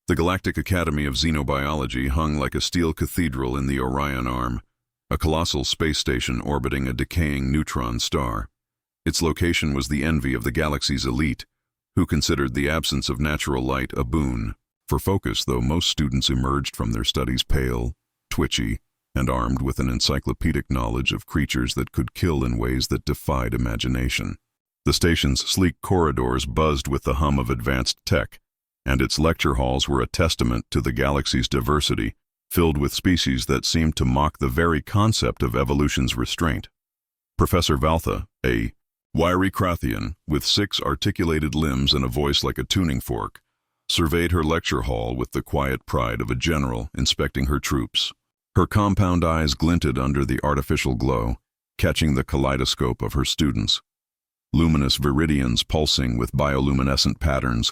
The Galactic Academy of Xenobiology hung like a steel cathedral in the Orion Arm, a colossal space station orbiting a decaying neutron star. Its location was the envy of the galaxy's elite, who considered the absence of natural light a boon. For focus, though, most students emerged from their studies pale, twitchy, and armed with an encyclopedic knowledge of creatures that could kill in ways that defied imagination. The station's sleek corridors buzzed with the hum of advanced tech, and its lecture halls were a testament to the galaxy's diversity, filled with species that seemed to mock the very concept of evolution's restraint. Professor Valtha, a wiry Krathian with 6 articulated limbs and a voice like a tuning fork, surveyed her lecture hall with the quiet pride of a general inspecting her troops. Her compound eyes glinted under the artificial glow, catching the kaleidoscope of her students. Luminous viridians pulsing with bioluminescent patterns,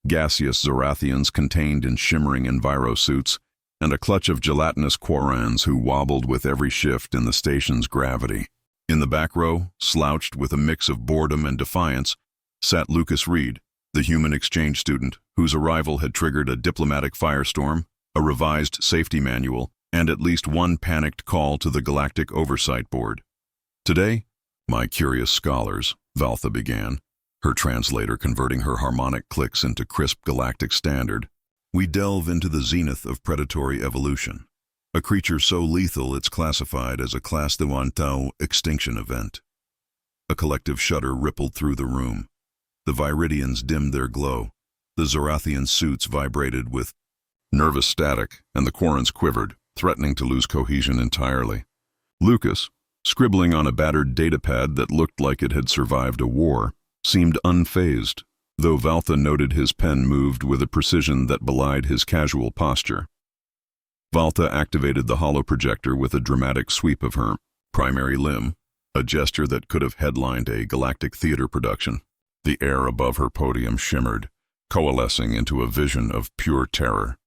gaseous Zorathians contained in shimmering envirosuits, and a clutch of gelatinous Quarans who wobbled with every shift in the station's gravity. In the back row, slouched with a mix of boredom and defiance, sat Lucas Reed, the human exchange student whose arrival had triggered a diplomatic firestorm, a revised safety manual, and at least one panicked call to the Galactic Oversight Board. "Today, my curious scholars," Valtha began, her translator converting her harmonic clicks into crisp galactic standard, "we delve into the zenith of predatory evolution, a creature so lethal it's classified as a Class de Wantau extinction event." A collective shudder rippled through the room. The viridians dimmed their glow, the Zorathian suits vibrated with nervous static, and the Quarans quivered, threatening to lose cohesion entirely. Lucas, scribbling on a battered datapad that looked like it had survived a war, seemed unfazed, though Valtha noted his pen moved with a precision that belied his casual posture. Valtha activated the holoprojector with a dramatic sweep of her primary limb, a gesture that could have headlined a galactic theater production. The air above her podium shimmered, coalescing into a vision of pure terror.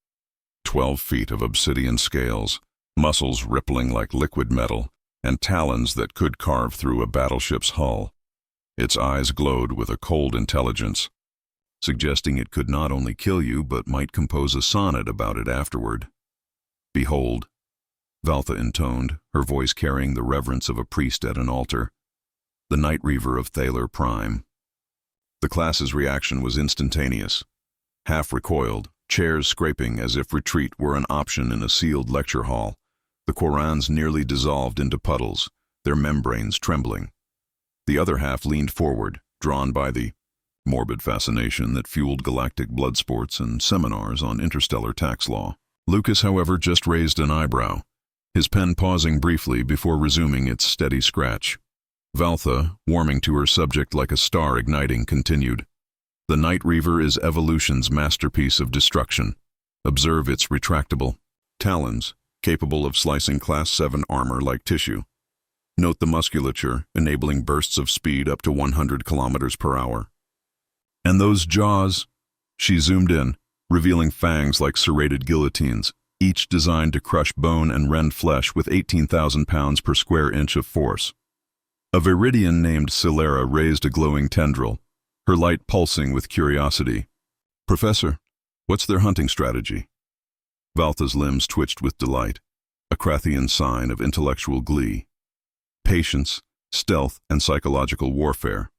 12 feet of obsidian scales, muscles rippling like liquid metal, and talons that could carve through a battleship's hull. Its eyes glowed with a cold intelligence, suggesting it could not only kill you but might compose a sonnet about it afterward. "Behold," Valtha intoned, her voice carrying the reverence of a priest at an altar, "the Nightreaver of Thaler Prime." The class's reaction was instantaneous. Half recoiled, chairs scraping as if retreat were an option in a sealed lecture hall. The Quarans nearly dissolved into puddles, their membranes trembling. The other half leaned forward, drawn by the morbid fascination that fueled galactic blood sports and seminars on interstellar tax law. Lucas, however, just raised an eyebrow, his pen pausing briefly before resuming its steady scratch. Valtha, warming to her subject like a star igniting, continued, "The Nightreaver is evolution's masterpiece of destruction. Observe its retractable talons, capable of slicing Class 7 armor like tissue. Note the musculature, enabling bursts of speed up to 100 kilometers per hour. And those jaws," she zoomed in, revealing fangs like serrated guillotines, each designed to crush bone and rend flesh with 18,000 pounds per square inch of force. A viridian named Silera raised a glowing tendril, her light pulsing with curiosity. "Professor, what's their hunting strategy?" Valtha's limbs twitched with delight, a Krathian sign of intellectual glee. "Patience, stealth, and psychological warfare.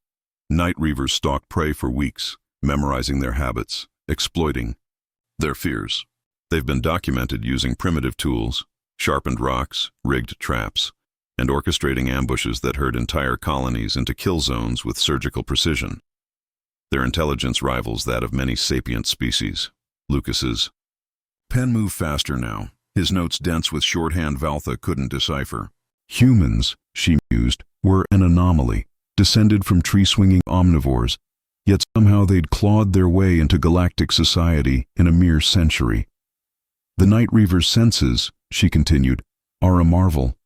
Nightreavers stalk prey for weeks, memorizing their habits, exploiting their fears. They've been documented using primitive tools, sharpened rocks, rigged traps, and orchestrating ambushes that herd entire colonies into kill zones with surgical precision. Their intelligence rivals that of many sapient species." Lucas's pen moved faster now, his notes dense with shorthand Valtha couldn't decipher. "Humans," she mused, "were an anomaly, descended from tree-swinging omnivores, yet somehow they'd clawed their way into galactic society in a mere century. The Nightreaver's senses," she continued, "are a marvel.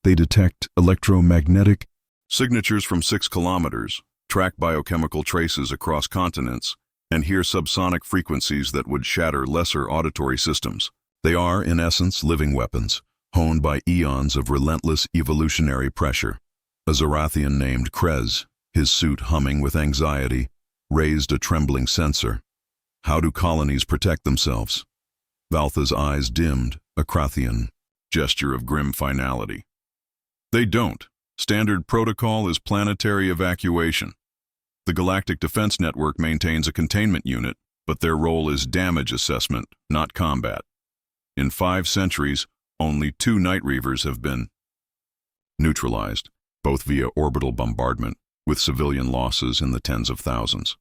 They detect electromagnetic signatures from 6 kilometers, track biochemical traces across continents, and hear subsonic frequencies that would shatter lesser auditory systems. They are, in essence, living weapons, honed by eons of relentless evolutionary pressure." A Zorathian named Krez, his suit humming with anxiety, raised a trembling sensor. How do colonies protect themselves? Valtha's eyes dimmed, a Krathian gesture of grim finality. They don't. Standard protocol is planetary evacuation. The Galactic Defense Network maintains a containment unit, but their role is damage assessment, not combat. In 5 centuries, only 2 Nightreavers have been neutralized, both via orbital bombardment, with civilian losses in the tens of thousands.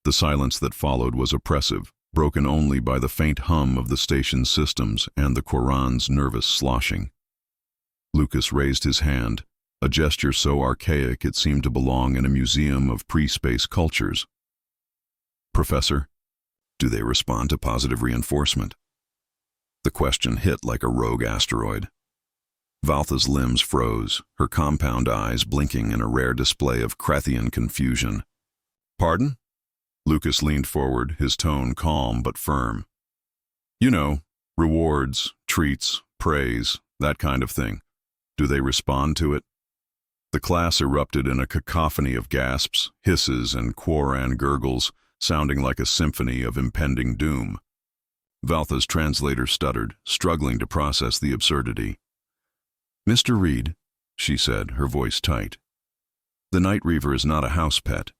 The silence that followed was oppressive, broken only by the faint hum of the station's systems and the Quran's nervous sloshing. Lucas raised his hand, a gesture so archaic it seemed to belong in a museum of pre-space cultures. Professor, do they respond to positive reinforcement? The question hit like a rogue asteroid. Valtha's limbs froze, her compound eyes blinking in a rare display of Krathian confusion. Pardon? Lucas leaned forward, his tone calm but firm. You know, rewards, treats, praise, that kind of thing. Do they respond to it? The class erupted in a cacophony of gasps, hisses, and Quran gurgles, sounding like a symphony of impending doom. Valtha's translator stuttered, struggling to process the absurdity. Mr. Reed, she said, her voice tight. The Nightreaver is not a house pet.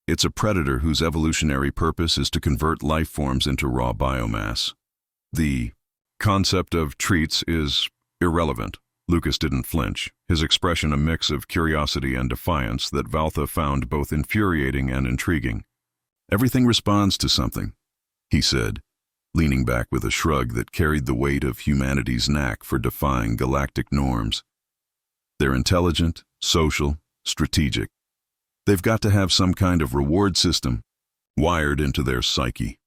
It's a predator whose evolutionary purpose is to convert life forms into raw biomass. The concept of treats is irrelevant. Lucas didn't flinch, his expression a mix of curiosity and defiance that Valtha found both infuriating and intriguing. Everything responds to something, he said, leaning back with a shrug that carried the weight of humanity's knack for defying galactic norms. They're intelligent, social, strategic. They've got to have some kind of reward system wired into their psyche.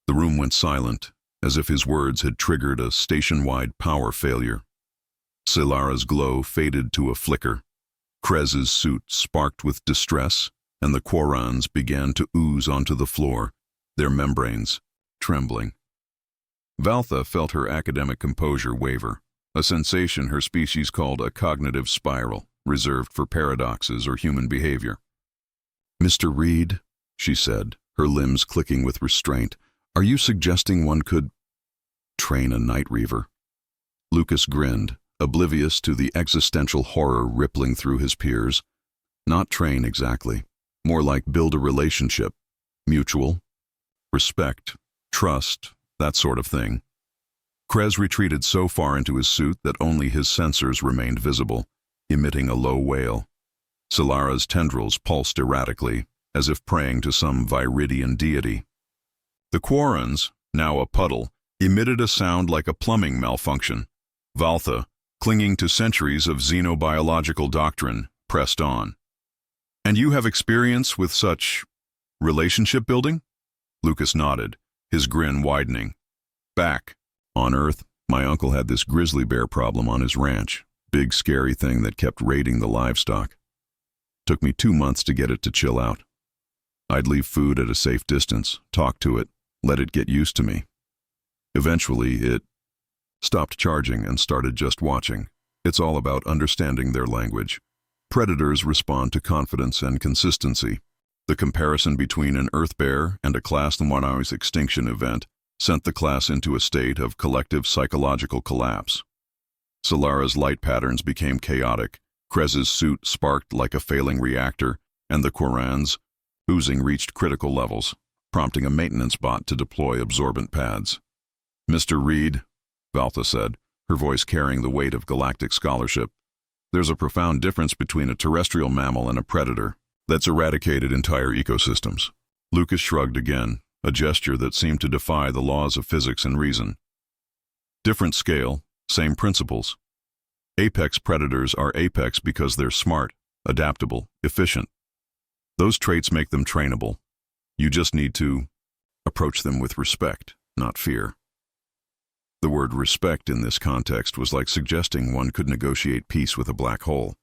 The room went silent, as if his words had triggered a station-wide power failure. Silara's glow faded to a flicker. Krez's suit sparked with distress, and the Quorans began to ooze onto the floor, their membranes trembling. Valtha felt her academic composure waver, a sensation her species called a cognitive spiral, reserved for paradoxes or human behavior. Mr. Reed, she said, her limbs clicking with restraint, are you suggesting one could train a Nightreaver? Lucas grinned, oblivious to the existential horror rippling through his peers. Not train exactly, more like build a relationship, mutual, respect, trust, that sort of thing. Krez retreated so far into his suit that only his sensors remained visible, emitting a low wail. Silara's tendrils pulsed erratically, as if praying to some Viridian deity. The Quorans, now a puddle, emitted a sound like a plumbing malfunction. Valtha, clinging to centuries of xenobiological doctrine, pressed on. And you have experience with such relationship building? Lucas nodded, his grin widening. Back on Earth, my uncle had this grizzly bear problem on his ranch. Big scary thing that kept raiding the livestock. Took me 2 months to get it to chill out. I'd leave food at a safe distance, talk to it, let it get used to me. Eventually, it stopped charging and started just watching. It's all about understanding their language. Predators respond to confidence and consistency. The comparison between an Earth bear and a Class 1's extinction event sent the class into a state of collective psychological collapse. Silara's light patterns became chaotic, Krez's suit sparked like a failing reactor, and the Quran's oozing reached critical levels, prompting a maintenance bot to deploy absorbent pads. Mr. Reed, Valtha said, her voice carrying the weight of galactic scholarship, there's a profound difference between a terrestrial mammal and a predator that's eradicated entire ecosystems. Lucas shrugged again, a gesture that seemed to defy the laws of physics and reason. Different scale, same principles. Apex predators are apex because they're smart, adaptable, efficient. Those traits make them trainable. You just need to approach them with respect, not fear. The word respect in this context was like suggesting one could negotiate peace with a black hole.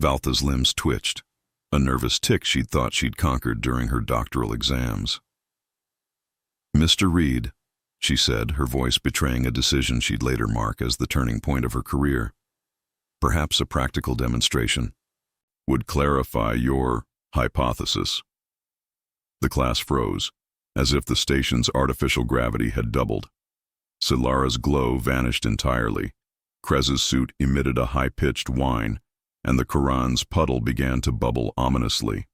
Valtha's limbs twitched, a nervous tic she'd thought she'd conquered during her doctoral exams. Mr. Reed, she said, her voice betraying a decision she'd later mark as the turning point of her career. Perhaps a practical demonstration would clarify your hypothesis. The class froze, as if the station's artificial gravity had doubled. Silara's glow vanished entirely. Krez's suit emitted a high-pitched whine, and the Quran's puddle began to bubble ominously.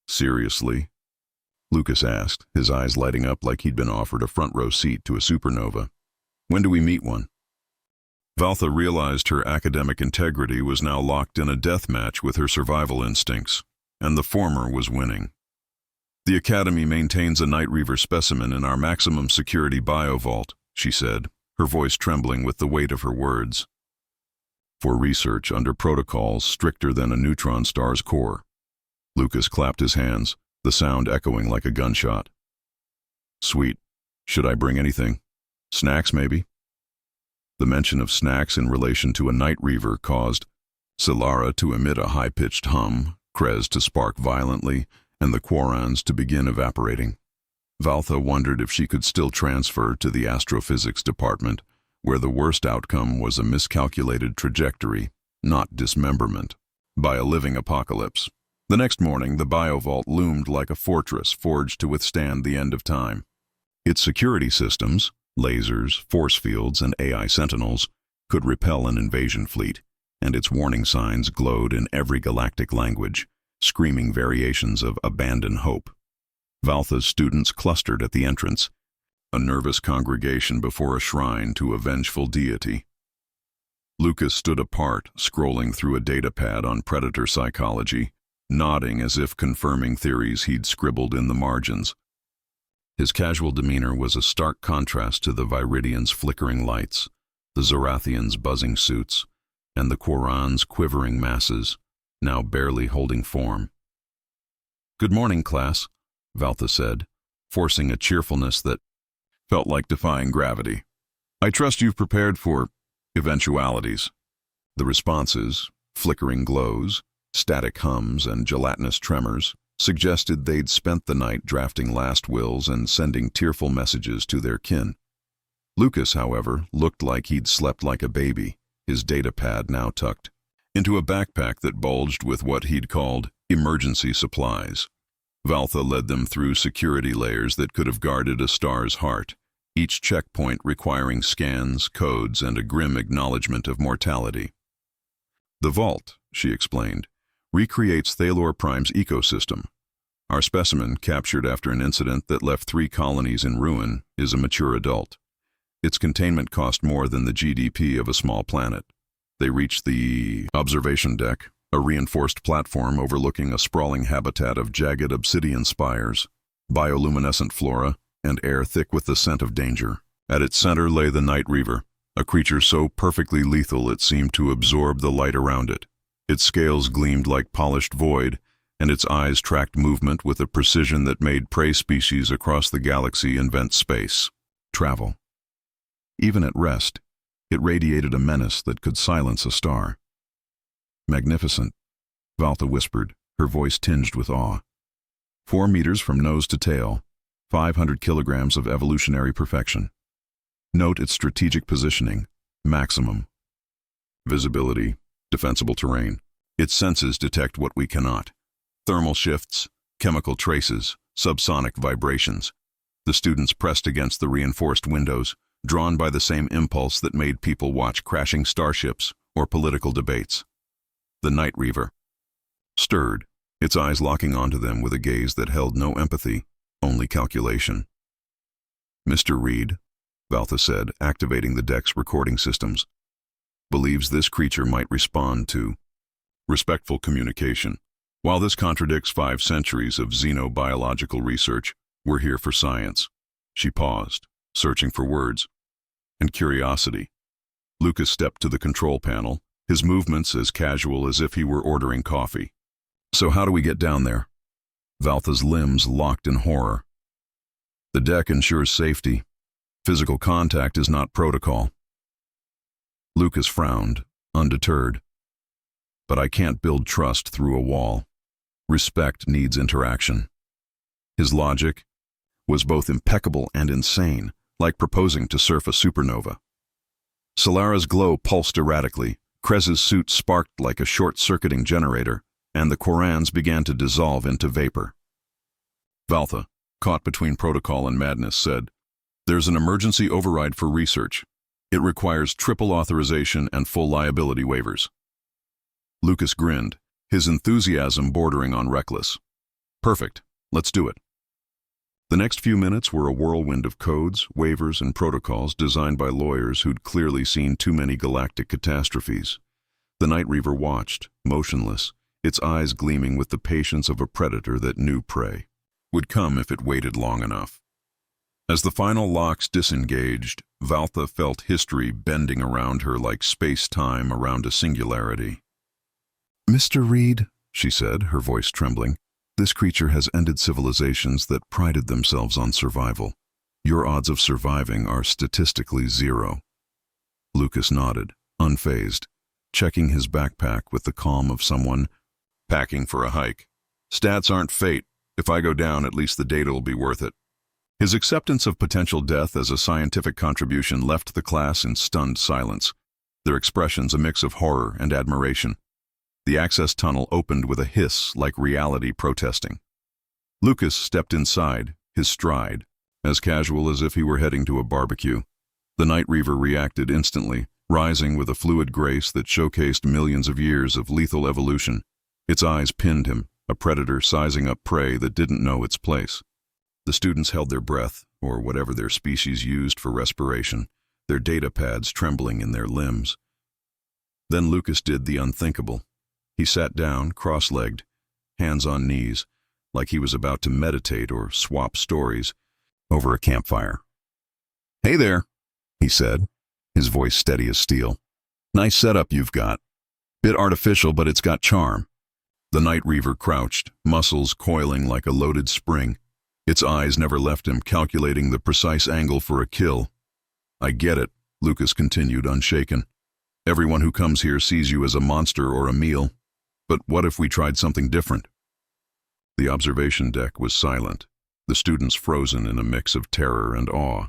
"Seriously?" Lucas asked, his eyes lighting up like he'd been offered a front-row seat to a supernova. "When do we meet one?" Valtha realized her academic integrity was now locked in a death match with her survival instincts, and the former was winning. "The Academy maintains a Nightreaver specimen in our maximum security biovault," she said, her voice trembling with the weight of her words. "For research under protocols stricter than a neutron star's core." Lucas clapped his hands, the sound echoing like a gunshot. "Sweet. Should I bring anything? Snacks, maybe?" The mention of snacks in relation to a Nightreaver caused Silara to emit a high-pitched hum, Krez to spark violently, and the Quarans to begin evaporating. Valtha wondered if she could still transfer to the astrophysics department, where the worst outcome was a miscalculated trajectory, not dismemberment, by a living apocalypse. The next morning, the biovault loomed like a fortress forged to withstand the end of time. Its security systems, lasers, force fields, and AI sentinels, could repel an invasion fleet, and its warning signs glowed in every galactic language, screaming variations of abandon hope. Valtha's students clustered at the entrance, a nervous congregation before a shrine to a vengeful deity. Lucas stood apart, scrolling through a datapad on predator psychology, nodding as if confirming theories he'd scribbled in the margins. His casual demeanor was a stark contrast to the Viridians' flickering lights, the Zorathians' buzzing suits, and the Quran's quivering masses, now barely holding form. "Good morning, class," Valtha said, forcing a cheerfulness that felt like defying gravity. "I trust you've prepared for eventualities." The responses, flickering glows, static hums, and gelatinous tremors, suggested they'd spent the night drafting last wills and sending tearful messages to their kin. Lucas, however, looked like he'd slept like a baby, his datapad now tucked into a backpack that bulged with what he'd called emergency supplies. Valtha led them through security layers that could have guarded a star's heart, each checkpoint requiring scans, codes, and a grim acknowledgement of mortality. "The vault," she explained, "recreates Thalor Prime's ecosystem. Our specimen, captured after an incident that left 3 colonies in ruin, is a mature adult. Its containment cost more than the GDP of a small planet." They reached the observation deck, a reinforced platform overlooking a sprawling habitat of jagged obsidian spires, bioluminescent flora, and air thick with the scent of danger. At its center lay the Nightreaver, a creature so perfectly lethal it seemed to absorb the light around it. Its scales gleamed like polished void, and its eyes tracked movement with a precision that made prey species across the galaxy invent space. Travel. Even at rest, it radiated a menace that could silence a star. "Magnificent," Valtha whispered, her voice tinged with awe. 4 meters from nose to tail, 500 kilograms of evolutionary perfection. Note its strategic positioning, maximum. Visibility, defensible terrain. Its senses detect what we cannot. Thermal shifts, chemical traces, subsonic vibrations. The students pressed against the reinforced windows, drawn by the same impulse that made people watch crashing starships or political debates. The Nightreaver stirred, its eyes locking onto them with a gaze that held no empathy, only calculation. "Mr. Reed," Valtha said, activating the deck's recording systems, "believes this creature might respond to respectful communication. While this contradicts 5 centuries of xenobiological research, we're here for science." She paused, searching for words. "And curiosity." Lucas stepped to the control panel, his movements as casual as if he were ordering coffee. "So how do we get down there?" Valtha's limbs locked in horror. "The deck ensures safety. Physical contact is not protocol." Lucas frowned, undeterred. "But I can't build trust through a wall. Respect needs interaction." His logic was both impeccable and insane, like proposing to surf a supernova. Silara's glow pulsed erratically, Krez's suit sparked like a short-circuiting generator, and the Qorans began to dissolve into vapor. "Valtha, caught between protocol and madness, said, "There's an emergency override for research. It requires triple authorization and full liability waivers." Lucas grinned, his enthusiasm bordering on reckless. "Perfect. Let's do it." The next few minutes were a whirlwind of codes, waivers, and protocols designed by lawyers who'd clearly seen too many galactic catastrophes. The Nightreaver watched, motionless, its eyes gleaming with the patience of a predator that knew prey would come if it waited long enough. As the final locks disengaged, Valtha felt history bending around her like space-time around a singularity. "Mr. Reed," she said, her voice trembling, "this creature has ended civilizations that prided themselves on survival. Your odds of surviving are statistically 0. Lucas nodded, unfazed, checking his backpack with the calm of someone packing for a hike. "Stats aren't fate. If I go down, at least the data will be worth it." His acceptance of potential death as a scientific contribution left the class in stunned silence, their expressions a mix of horror and admiration. The access tunnel opened with a hiss like reality protesting. Lucas stepped inside, his stride, as casual as if he were heading to a barbecue. The Nightreaver reacted instantly, rising with a fluid grace that showcased millions of years of lethal evolution. Its eyes pinned him, a predator sizing up prey that didn't know its place. The students held their breath, or whatever their species used for respiration, their data pads trembling in their limbs. Then Lucas did the unthinkable. He sat down, cross-legged, hands on knees, like he was about to meditate or swap stories over a campfire. "Hey there," he said, his voice steady as steel. "Nice setup you've got. Bit artificial, but it's got charm." The Nightreaver crouched, muscles coiling like a loaded spring. Its eyes never left him, calculating the precise angle for a kill. "I get it," Lucas continued, unshaken. "Everyone who comes here sees you as a monster or a meal. But what if we tried something different?" The observation deck was silent, the students frozen in a mix of terror and awe.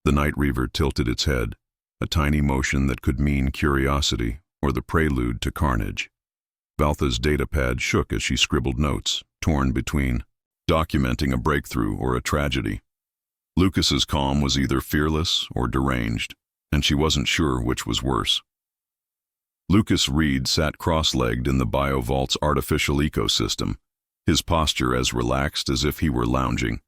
The Nightreaver tilted its head, a tiny motion that could mean curiosity or the prelude to carnage. Valtha's datapad shook as she scribbled notes, torn between documenting a breakthrough or a tragedy. Lucas's calm was either fearless or deranged, and she wasn't sure which was worse. Lucas Reed sat cross-legged in the BioVault's artificial ecosystem, his posture as relaxed as if he were lounging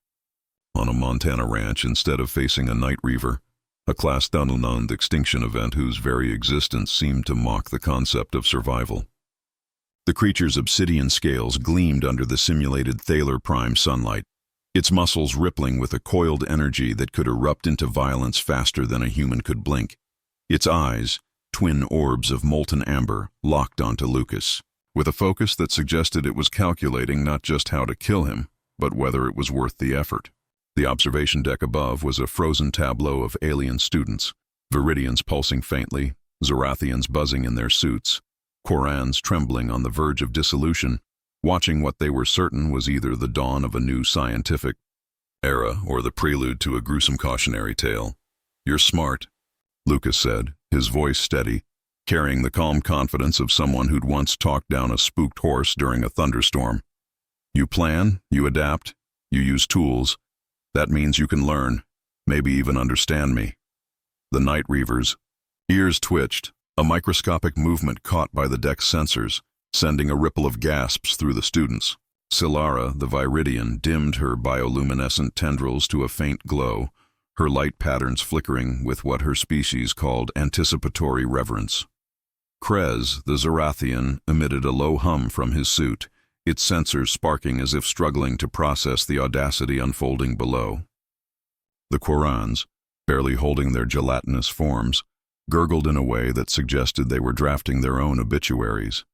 on a Montana ranch instead of facing a Nightreaver, a class unknown extinction event whose very existence seemed to mock the concept of survival. The creature's obsidian scales gleamed under the simulated Thaler Prime sunlight, its muscles rippling with a coiled energy that could erupt into violence faster than a human could blink. Its eyes, twin orbs of molten amber, locked onto Lucas, with a focus that suggested it was calculating not just how to kill him, but whether it was worth the effort. The observation deck above was a frozen tableau of alien students, Viridians pulsing faintly, Zorathians buzzing in their suits, Korans trembling on the verge of dissolution, watching what they were certain was either the dawn of a new scientific era or the prelude to a gruesome cautionary tale. "You're smart," Lucas said, his voice steady, carrying the calm confidence of someone who'd once talked down a spooked horse during a thunderstorm. "You plan, you adapt, you use tools. That means you can learn, maybe even understand me." The Nightreaver's ears twitched, a microscopic movement caught by the deck's sensors, sending a ripple of gasps through the students. Silara, the Viridian, dimmed her bioluminescent tendrils to a faint glow, her light patterns flickering with what her species called anticipatory reverence. Krez, the Zorathian, emitted a low hum from his suit, its sensors sparking as if struggling to process the audacity unfolding below. The Korans, barely holding their gelatinous forms, gurgled in a way that suggested they were drafting their own obituaries.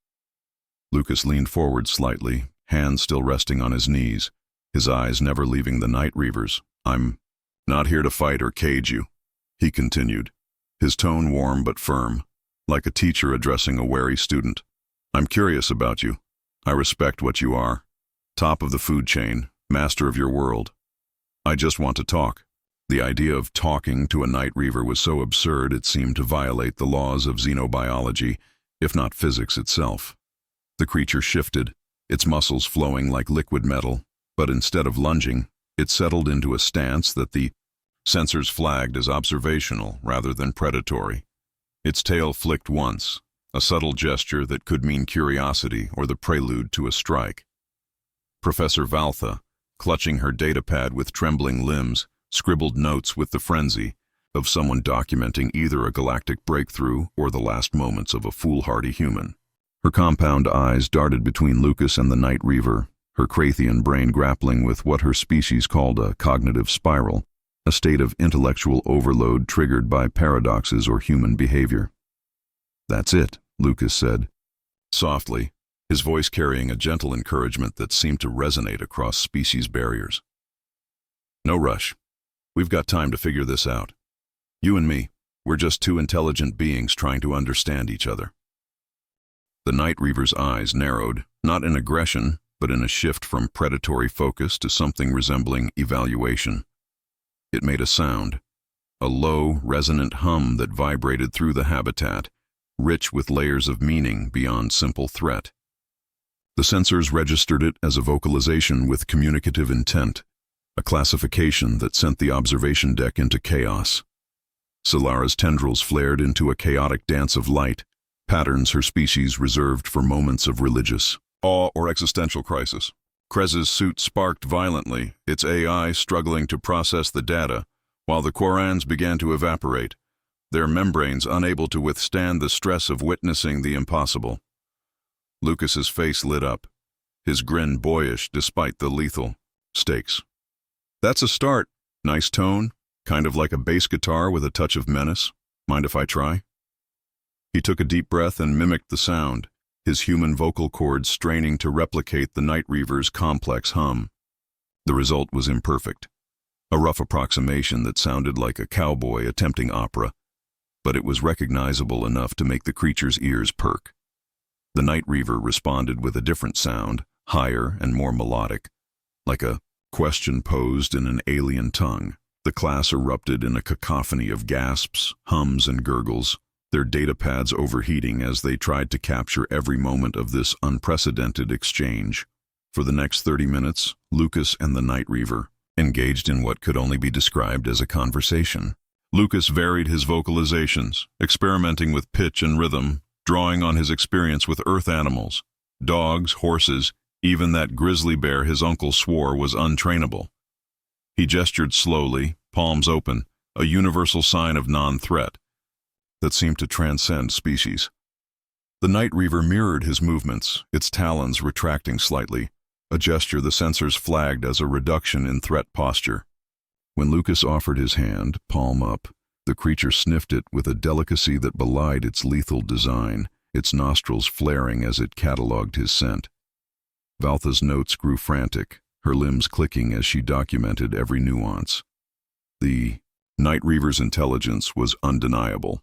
Lucas leaned forward slightly, hands still resting on his knees, his eyes never leaving the Nightreaver's. "I'm not here to fight or cage you," he continued, his tone warm but firm, like a teacher addressing a wary student. "I'm curious about you. I respect what you are. Top of the food chain, master of your world. I just want to talk." The idea of talking to a Nightreaver was so absurd it seemed to violate the laws of xenobiology, if not physics itself. The creature shifted, its muscles flowing like liquid metal, but instead of lunging, It settled into a stance that the sensors flagged as observational rather than predatory. Its tail flicked once, a subtle gesture that could mean curiosity or the prelude to a strike. Professor Valtha, clutching her datapad with trembling limbs, scribbled notes with the frenzy of someone documenting either a galactic breakthrough or the last moments of a foolhardy human. Her compound eyes darted between Lucas and the Nightreaver, her Krathian brain grappling with what her species called a cognitive spiral, a state of intellectual overload triggered by paradoxes or human behavior. "That's it," Lucas said, softly, his voice carrying a gentle encouragement that seemed to resonate across species barriers. "No rush. We've got time to figure this out. You and me, we're just two intelligent beings trying to understand each other." The Nightreaver's eyes narrowed, not in aggression, but in a shift from predatory focus to something resembling evaluation. It made a sound, a low, resonant hum that vibrated through the habitat, rich with layers of meaning beyond simple threat. The sensors registered it as a vocalization with communicative intent, a classification that sent the observation deck into chaos. Solara's tendrils flared into a chaotic dance of light, patterns her species reserved for moments of religious awe or existential crisis. Krez's suit sparked violently, its AI struggling to process the data, while the Qorans began to evaporate, their membranes unable to withstand the stress of witnessing the impossible. Lucas's face lit up, his grin boyish despite the lethal stakes. "That's a start. Nice tone, kind of like a bass guitar with a touch of menace. Mind if I try?" He took a deep breath and mimicked the sound, his human vocal cords straining to replicate the Nightreaver's complex hum. The result was imperfect, a rough approximation that sounded like a cowboy attempting opera, but it was recognizable enough to make the creature's ears perk. The Nightreaver responded with a different sound, higher and more melodic, like a question posed in an alien tongue. The class erupted in a cacophony of gasps, hums, and gurgles, their datapads overheating as they tried to capture every moment of this unprecedented exchange. For the next 30 minutes, Lucas and the Nightreaver engaged in what could only be described as a conversation. Lucas varied his vocalizations, experimenting with pitch and rhythm, drawing on his experience with earth animals, dogs, horses, even that grizzly bear his uncle swore was untrainable. He gestured slowly, palms open, a universal sign of non-threat that seemed to transcend species. The Nightreaver mirrored his movements, its talons retracting slightly, a gesture the sensors flagged as a reduction in threat posture. When Lucas offered his hand, palm up, the creature sniffed it with a delicacy that belied its lethal design, its nostrils flaring as it catalogued his scent. Valtha's notes grew frantic, her limbs clicking as she documented every nuance. The Nightreaver's intelligence was undeniable.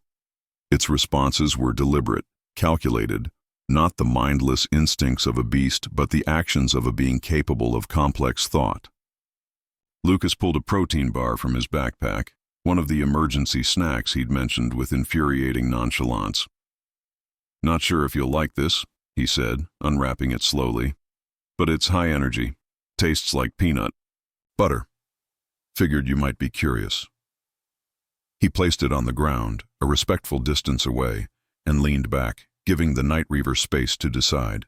Its responses were deliberate, calculated, not the mindless instincts of a beast, but the actions of a being capable of complex thought. Lucas pulled a protein bar from his backpack, one of the emergency snacks he'd mentioned with infuriating nonchalance. "Not sure if you'll like this," he said, unwrapping it slowly, "but it's high energy. Tastes like peanut butter. Figured you might be curious." He placed it on the ground, a respectful distance away, and leaned back, giving the Nightreaver space to decide.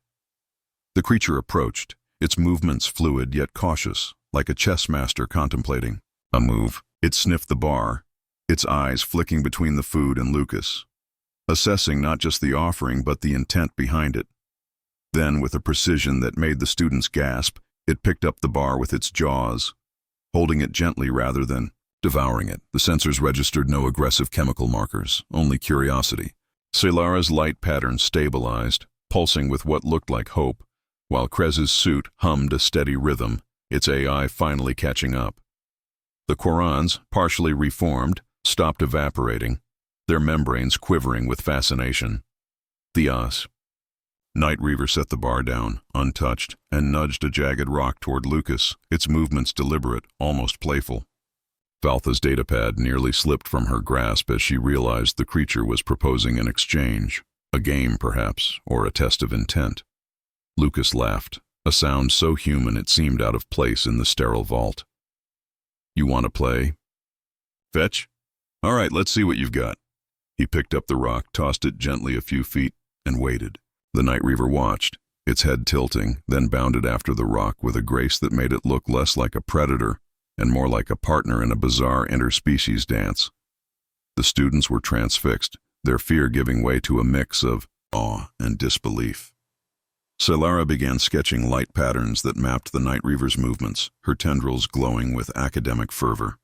The creature approached, its movements fluid yet cautious, like a chess master contemplating a move. It sniffed the bar, its eyes flicking between the food and Lucas, assessing not just the offering but the intent behind it. Then, with a precision that made the students gasp, it picked up the bar with its jaws, holding it gently rather than devouring it. The sensors registered no aggressive chemical markers, only curiosity. Solara's light pattern stabilized, pulsing with what looked like hope, while Krez's suit hummed a steady rhythm, its AI finally catching up. The Qorans, partially reformed, stopped evaporating, their membranes quivering with fascination. Theos. Nightreaver set the bar down, untouched, and nudged a jagged rock toward Lucas, its movements deliberate, almost playful. Valtha's datapad nearly slipped from her grasp as she realized the creature was proposing an exchange, a game perhaps, or a test of intent. Lucas laughed, a sound so human it seemed out of place in the sterile vault. You want to play? Fetch? All right, let's see what you've got. He picked up the rock, tossed it gently a few feet, and waited. The Nightreaver watched, its head tilting, then bounded after the rock with a grace that made it look less like a predator and more like a partner in a bizarre interspecies dance. The students were transfixed, their fear giving way to a mix of awe and disbelief. Solara began sketching light patterns that mapped the Nightreaver's movements, her tendrils glowing with academic fervor.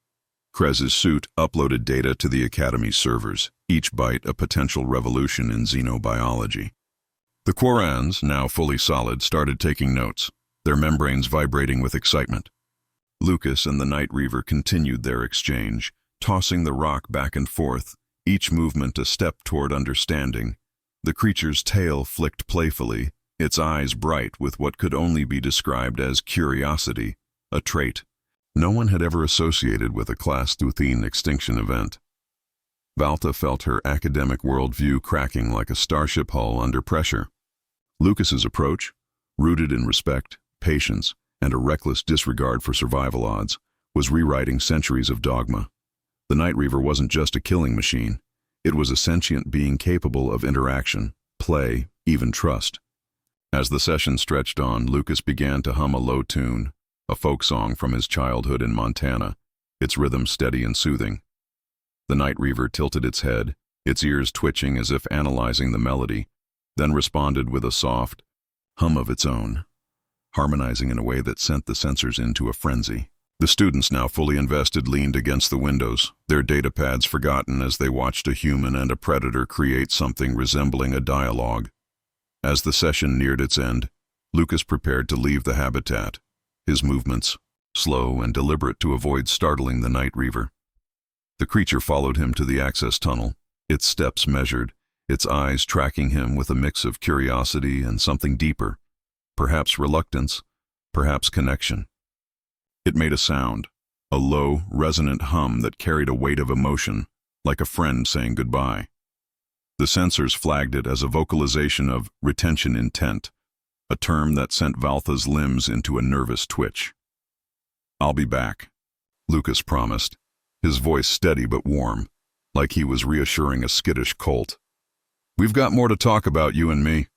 Krez's suit uploaded data to the Academy's servers, each byte a potential revolution in xenobiology. The Quarans, now fully solid, started taking notes, their membranes vibrating with excitement. Lucas and the Nightreaver continued their exchange, tossing the rock back and forth, each movement a step toward understanding. The creature's tail flicked playfully, its eyes bright with what could only be described as curiosity, a trait no one had ever associated with a Class Thuthine extinction event. Valtha felt her academic worldview cracking like a starship hull under pressure. Lucas's approach, rooted in respect, patience, and a reckless disregard for survival odds, was rewriting centuries of dogma. The Nightreaver wasn't just a killing machine. It was a sentient being capable of interaction, play, even trust. As the session stretched on, Lucas began to hum a low tune, a folk song from his childhood in Montana, its rhythm steady and soothing. The Nightreaver tilted its head, its ears twitching as if analyzing the melody, then responded with a soft hum of its own, harmonizing in a way that sent the sensors into a frenzy. The students, now fully invested, leaned against the windows, their datapads forgotten as they watched a human and a predator create something resembling a dialogue. As the session neared its end, Lucas prepared to leave the habitat, his movements slow and deliberate to avoid startling the Nightreaver. The creature followed him to the access tunnel, its steps measured, its eyes tracking him with a mix of curiosity and something deeper, perhaps reluctance, perhaps connection. It made a sound, a low, resonant hum that carried a weight of emotion, like a friend saying goodbye. The sensors flagged it as a vocalization of retention intent, a term that sent Valtha's limbs into a nervous twitch. "I'll be back," Lucas promised, his voice steady but warm, like he was reassuring a skittish colt. "We've got more to talk about, you and me."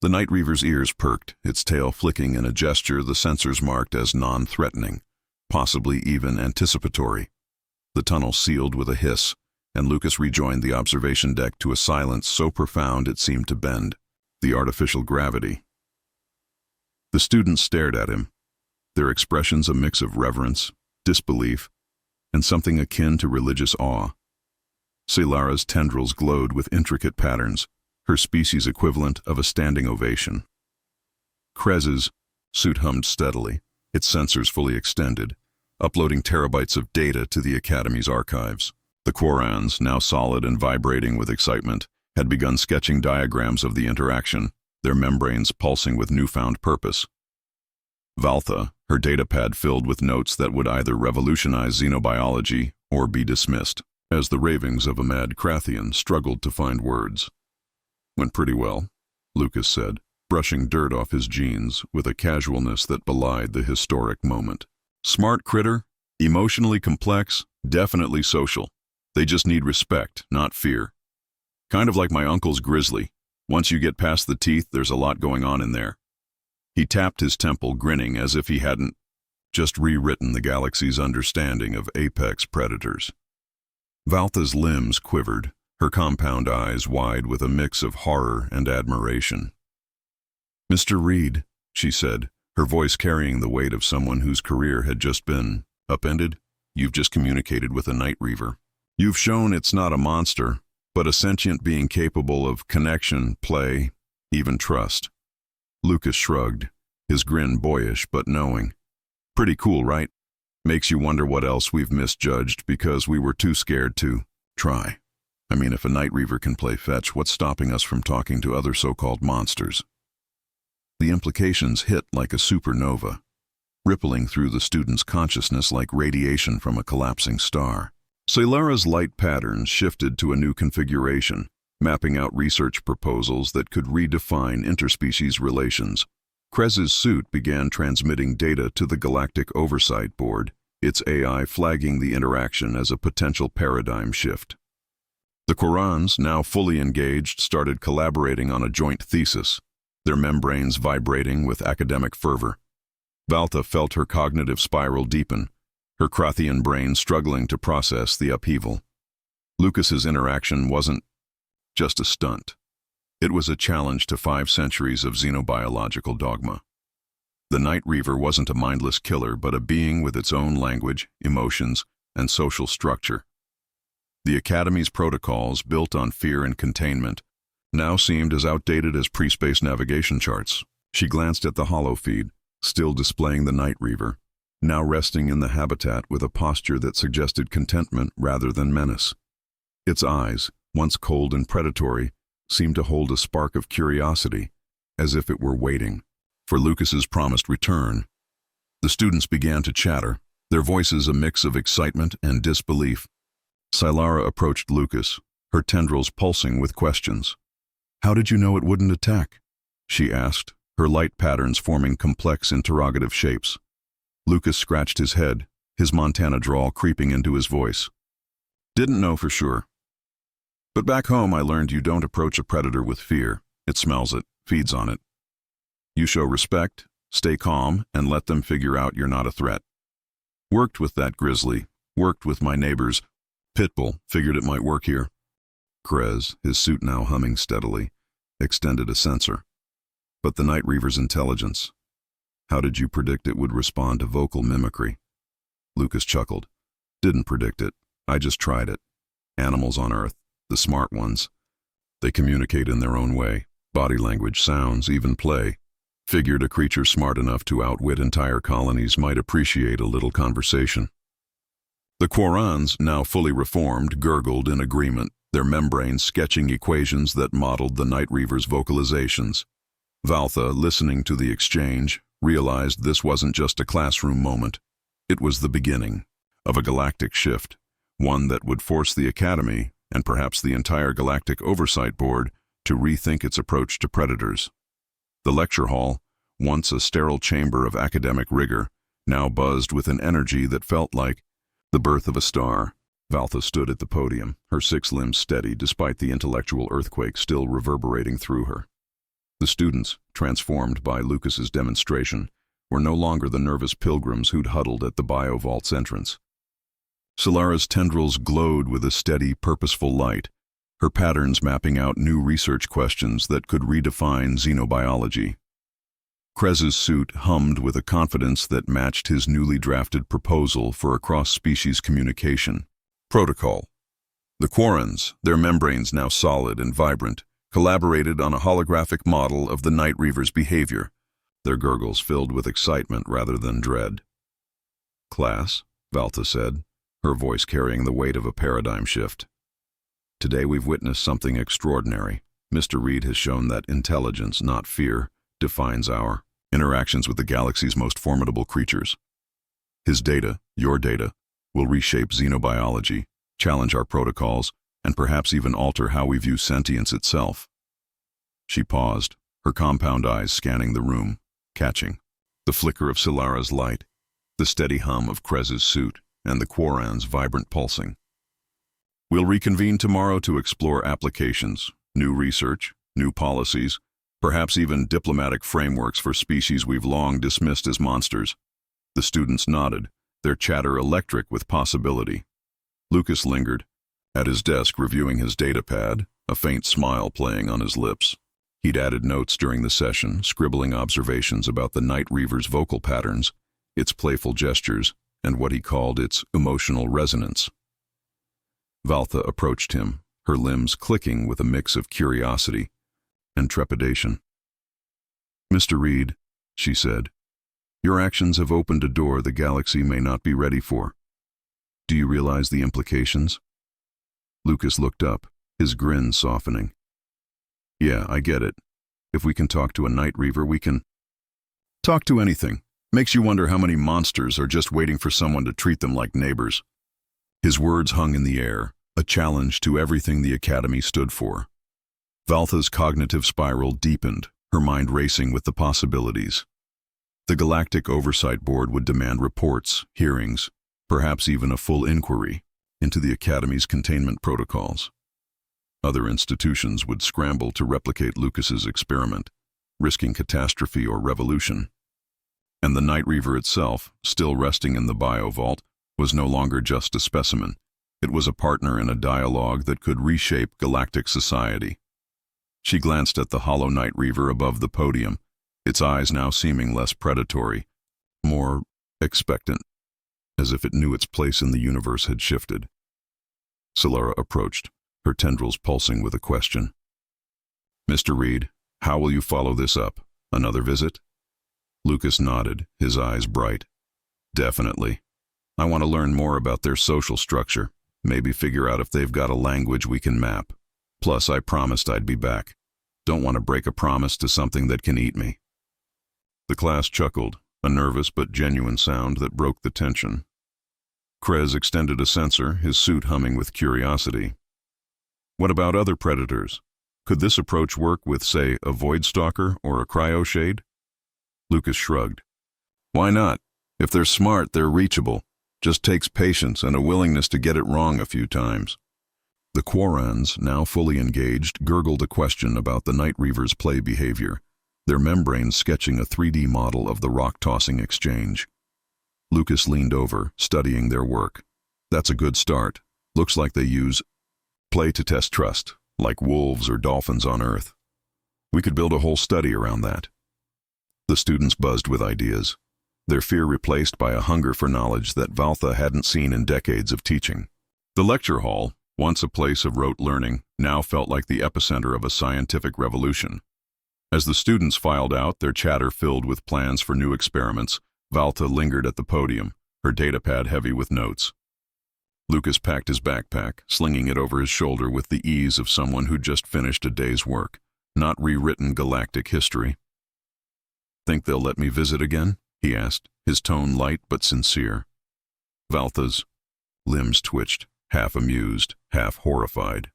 The Nightreaver's ears perked, its tail flicking in a gesture the sensors marked as non-threatening, possibly even anticipatory. The tunnel sealed with a hiss, and Lucas rejoined the observation deck to a silence so profound it seemed to bend. The artificial gravity. The students stared at him, their expressions a mix of reverence, disbelief, and something akin to religious awe. Solara's tendrils glowed with intricate patterns, her species equivalent of a standing ovation. Krez's suit hummed steadily, its sensors fully extended, uploading terabytes of data to the Academy's archives. The Quarans, now solid and vibrating with excitement, had begun sketching diagrams of the interaction, their membranes pulsing with newfound purpose. Valtha, her datapad filled with notes that would either revolutionize xenobiology or be dismissed, as the ravings of a mad Krathian struggled to find words. "Went pretty well," Lucas said, brushing dirt off his jeans with a casualness that belied the historic moment. "Smart critter, emotionally complex, definitely social. They just need respect, not fear. Kind of like my uncle's grizzly. Once you get past the teeth, there's a lot going on in there." He tapped his temple, grinning as if he hadn't just rewritten the galaxy's understanding of apex predators. Valtha's limbs quivered, her compound eyes wide with a mix of horror and admiration. "Mr. Reed," she said, her voice carrying the weight of someone whose career had just been upended, "you've just communicated with a Nightreaver. You've shown it's not a monster, but a sentient being capable of connection, play, even trust." Lucas shrugged, his grin boyish but knowing. "Pretty cool, right? Makes you wonder what else we've misjudged because we were too scared to try. I mean, if a Nightreaver can play fetch, what's stopping us from talking to other so-called monsters?" The implications hit like a supernova, rippling through the student's consciousness like radiation from a collapsing star. Solara's light patterns shifted to a new configuration, mapping out research proposals that could redefine interspecies relations. Krez's suit began transmitting data to the Galactic Oversight Board, its AI flagging the interaction as a potential paradigm shift. The Qurans, now fully engaged, started collaborating on a joint thesis, their membranes vibrating with academic fervor. Valtha felt her cognitive spiral deepen, her Krathian brain struggling to process the upheaval. Lucas's interaction wasn't just a stunt. It was a challenge to 5 centuries of xenobiological dogma. The Nightreaver wasn't a mindless killer, but a being with its own language, emotions, and social structure. The Academy's protocols, built on fear and containment, now seemed as outdated as pre-space navigation charts. She glanced at the holofeed, still displaying the Nightreaver, now resting in the habitat with a posture that suggested contentment rather than menace. Its eyes, once cold and predatory, seemed to hold a spark of curiosity, as if it were waiting for Lucas's promised return. The students began to chatter, their voices a mix of excitement and disbelief. Silara approached Lucas, her tendrils pulsing with questions. "How did you know it wouldn't attack?" she asked, her light patterns forming complex interrogative shapes. Lucas scratched his head, his Montana drawl creeping into his voice. "Didn't know for sure. But back home I learned you don't approach a predator with fear. It smells it, feeds on it. You show respect, stay calm, and let them figure out you're not a threat. Worked with that grizzly, worked with my neighbors. Pitbull, figured it might work here." Krez, his suit now humming steadily, extended a sensor. "But the Nightreaver's intelligence. How did you predict it would respond to vocal mimicry?" Lucas chuckled. "Didn't predict it. I just tried it. Animals on Earth, the smart ones. They communicate in their own way. Body language, sounds, even play. Figured a creature smart enough to outwit entire colonies might appreciate a little conversation." The Qurans, now fully reformed, gurgled in agreement, their membranes sketching equations that modeled the Nightreaver's vocalizations. Valtha, listening to the exchange, realized this wasn't just a classroom moment. It was the beginning of a galactic shift, one that would force the Academy, and perhaps the entire Galactic Oversight Board, to rethink its approach to predators. The lecture hall, once a sterile chamber of academic rigor, now buzzed with an energy that felt like the birth of a star. Valtha stood at the podium, her 6 limbs steady despite the intellectual earthquake still reverberating through her. The students, transformed by Lucas's demonstration, were no longer the nervous pilgrims who'd huddled at the biovault's entrance. Silara's tendrils glowed with a steady, purposeful light, her patterns mapping out new research questions that could redefine xenobiology. Krez's suit hummed with a confidence that matched his newly drafted proposal for a cross-species communication protocol. The Qurans, their membranes now solid and vibrant, collaborated on a holographic model of the Nightreaver's behavior, their gurgles filled with excitement rather than dread. "Class," Valtha said, her voice carrying the weight of a paradigm shift. "Today we've witnessed something extraordinary. Mr. Reed has shown that intelligence, not fear, defines our interactions with the galaxy's most formidable creatures. His data, your data, will reshape xenobiology, challenge our protocols, and perhaps even alter how we view sentience itself." She paused, her compound eyes scanning the room, catching the flicker of Silara's light, the steady hum of Krez's suit, and the Qurans' vibrant pulsing. "We'll reconvene tomorrow to explore applications, new research, new policies, perhaps even diplomatic frameworks for species we've long dismissed as monsters." The students nodded, their chatter electric with possibility. Lucas lingered, at his desk reviewing his datapad, a faint smile playing on his lips. He'd added notes during the session, scribbling observations about the Nightreaver's vocal patterns, its playful gestures, and what he called its emotional resonance. Valtha approached him, her limbs clicking with a mix of curiosity and trepidation. "Mr. Reed," she said, "your actions have opened a door the galaxy may not be ready for. Do you realize the implications?" Lucas looked up, his grin softening. "Yeah, I get it. If we can talk to a Nightreaver, we can talk to anything. Makes you wonder how many monsters are just waiting for someone to treat them like neighbors." His words hung in the air, a challenge to everything the Academy stood for. Valtha's cognitive spiral deepened, her mind racing with the possibilities. The Galactic Oversight Board would demand reports, hearings, perhaps even a full inquiry into the Academy's containment protocols. Other institutions would scramble to replicate Lucas's experiment, risking catastrophe or revolution. And the Nightreaver itself, still resting in the bio-vault, was no longer just a specimen. It was a partner in a dialogue that could reshape galactic society. She glanced at the hollow Nightreaver above the podium, its eyes now seeming less predatory, more expectant, as if it knew its place in the universe had shifted. Solara approached, her tendrils pulsing with a question. "Mr. Reed, how will you follow this up? Another visit?" Lucas nodded, his eyes bright. "Definitely. I want to learn more about their social structure, maybe figure out if they've got a language we can map. Plus, I promised I'd be back. Don't want to break a promise to something that can eat me." The class chuckled, a nervous but genuine sound that broke the tension. Krez extended a sensor, his suit humming with curiosity. "What about other predators? Could this approach work with, say, a void stalker or a cryoshade?" Lucas shrugged. "Why not? If they're smart, they're reachable. Just takes patience and a willingness to get it wrong a few times." The Quarans, now fully engaged, gurgled a question about the Nightreaver's play behavior, their membranes sketching a 3D model of the rock-tossing exchange. Lucas leaned over, studying their work. "That's a good start. Looks like they use play to test trust, like wolves or dolphins on Earth. We could build a whole study around that." The students buzzed with ideas, their fear replaced by a hunger for knowledge that Valtha hadn't seen in decades of teaching. The lecture hall, once a place of rote learning, now felt like the epicenter of a scientific revolution. As the students filed out, their chatter filled with plans for new experiments, Valtha lingered at the podium, her datapad heavy with notes. Lucas packed his backpack, slinging it over his shoulder with the ease of someone who'd just finished a day's work, not rewritten galactic history. "Think they'll let me visit again?" he asked, his tone light but sincere. Valtha's limbs twitched, half amused, half horrified.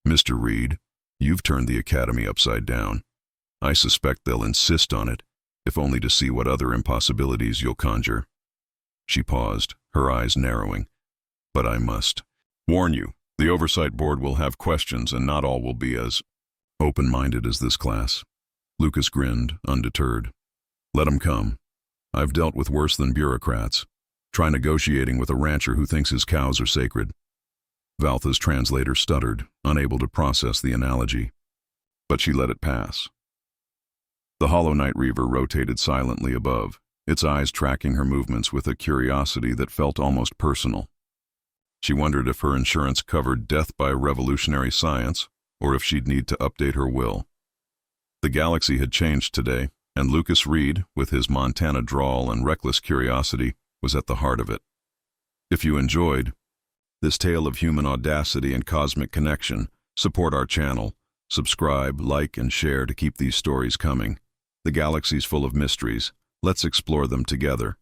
"Mr. Reed, you've turned the Academy upside down. I suspect they'll insist on it, if only to see what other impossibilities you'll conjure." She paused, her eyes narrowing. "But I must warn you, the Oversight Board will have questions and not all will be as open-minded as this class." Lucas grinned, undeterred. "Let 'em come. I've dealt with worse than bureaucrats. Try negotiating with a rancher who thinks his cows are sacred." Valtha's translator stuttered, unable to process the analogy. But she let it pass. The hollow Nightreaver rotated silently above, its eyes tracking her movements with a curiosity that felt almost personal. She wondered if her insurance covered death by revolutionary science, or if she'd need to update her will. The galaxy had changed today, and Lucas Reed, with his Montana drawl and reckless curiosity, was at the heart of it. If you enjoyed this tale of human audacity and cosmic connection, support our channel. Subscribe, like, and share to keep these stories coming. The galaxy's full of mysteries. Let's explore them together.